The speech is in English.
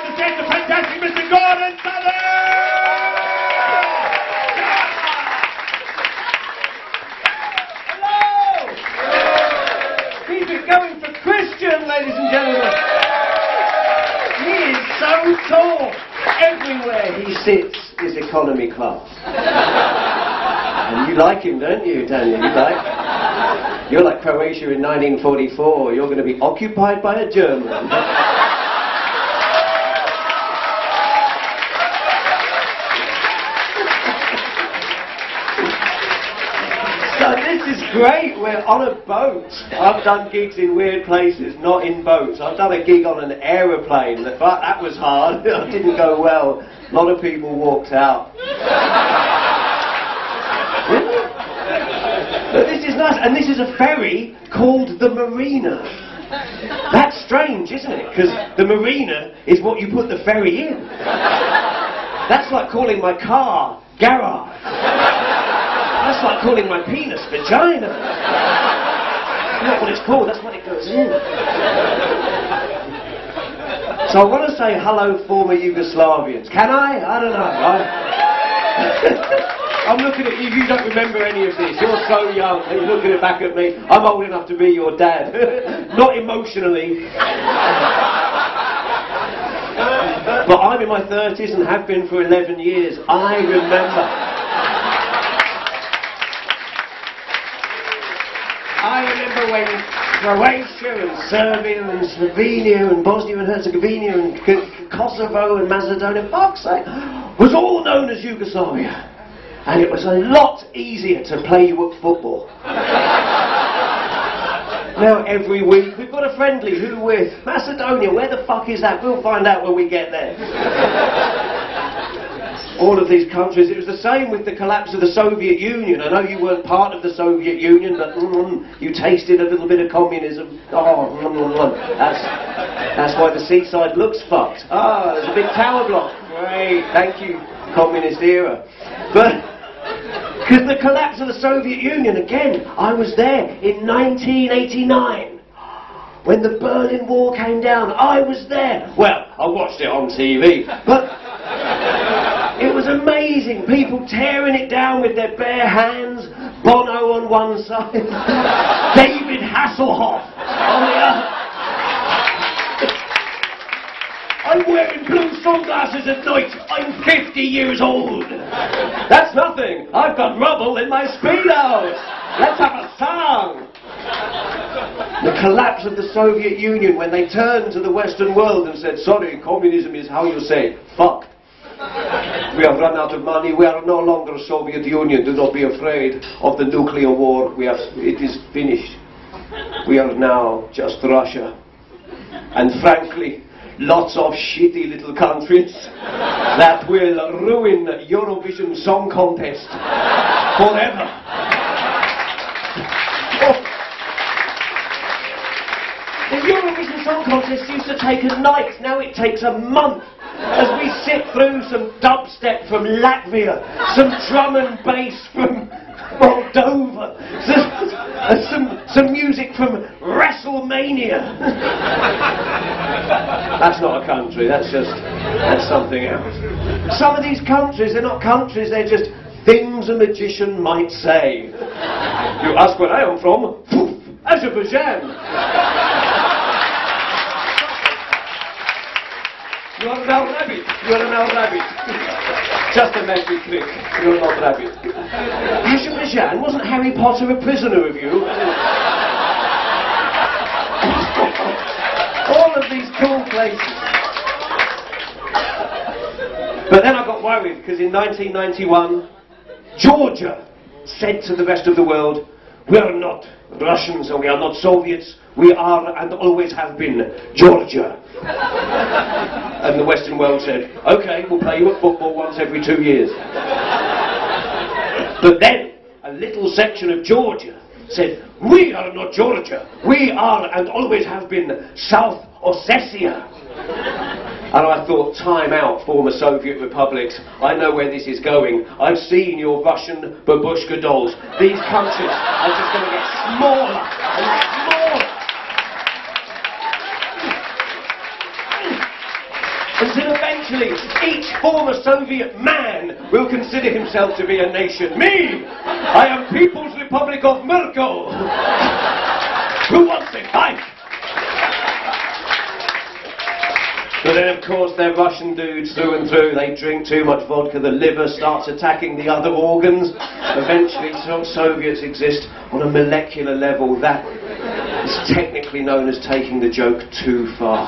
the stage, the fantastic Mr. Gordon Southern! Hello! Keep it going for Christian, ladies and gentlemen. He is so tall. Everywhere he sits is economy class. And you like him, don't you, Daniel? You're like Croatia in 1944. You're going to be occupied by a German. So this is great. We're on a boat. I've done gigs in weird places, not in boats. I've done a gig on an aeroplane, but that was hard. It didn't go well. A lot of people walked out. But this is nice, and this is a ferry called the Marina. That's strange, isn't it? Because the Marina is what you put the ferry in. That's like calling my car garage. That's like calling my penis vagina. That's not what it's called, that's what it goes in. So I want to say hello, former Yugoslavians. Can I? I don't know. I'm looking at you, you don't remember any of this. You're so young, and you're looking back at me. I'm old enough to be your dad. Not emotionally. But I'm in my 30s and have been for 11 years. I remember when Croatia and Serbia and Slovenia and Bosnia and Herzegovina and Kosovo and Macedonia, fuck's sake, was all known as Yugoslavia. And it was a lot easier to play you at football. Now every week we've got a friendly. Who with? Macedonia. Where the fuck is that? We'll find out when we get there. All of these countries. It was the same with the collapse of the Soviet Union. I know you weren't part of the Soviet Union, but you tasted a little bit of communism. Oh, that's why the seaside looks fucked. Ah, there's a big tower block. Great, thank you, communist era. But because the collapse of the Soviet Union, again, I was there in 1989. When the Berlin Wall came down, I was there. Well, I watched it on TV, but it was amazing. People tearing it down with their bare hands. Bono on one side, David Hasselhoff on the other. I'm wearing blue sunglasses at night. I'm 50 years old. That's nothing. I've got rubble in my Speedos. Let's have a song. The collapse of the Soviet Union, when they turned to the Western world and said, sorry, communism is how you say fuck. We have run out of money. We are no longer a Soviet Union. Do not be afraid of the nuclear war. It is finished. We are now just Russia. And frankly, lots of shitty little countries that will ruin Eurovision Song Contest forever. The Eurovision Song Contest used to take a night, now it takes a month. As we sit through some dubstep from Latvia, some drum and bass from Moldova, some music from WrestleMania. That's not a country, that's something else. Some of these countries, they're not countries, they're just things a magician might say. You ask where I am from? Azerbaijan. You're now rabbit. You're now rabbit. Just a magic trick. You're not rabbit. Azerbaijan, wasn't Harry Potter a prisoner of you? All of these cool places. But then I got worried because in 1991, Georgia said to the rest of the world, we are not Russians and we are not Soviets. We are and always have been Georgia. And the Western world said, okay, we'll play you at football once every 2 years. But then a little section of Georgia said, we are not Georgia. We are and always have been South Ossetia. And I thought, time out, former Soviet republics. I know where this is going. I've seen your Russian babushka dolls. These countries are just going to get smaller and smaller. until eventually each former Soviet man will consider himself to be a nation. Me! I am People's Republic of Mirko! Who wants it? Fight! But then, of course, they're Russian dudes through and through. They drink too much vodka, the liver starts attacking the other organs. Eventually, Soviets exist on a molecular level. That is technically known as taking the joke too far.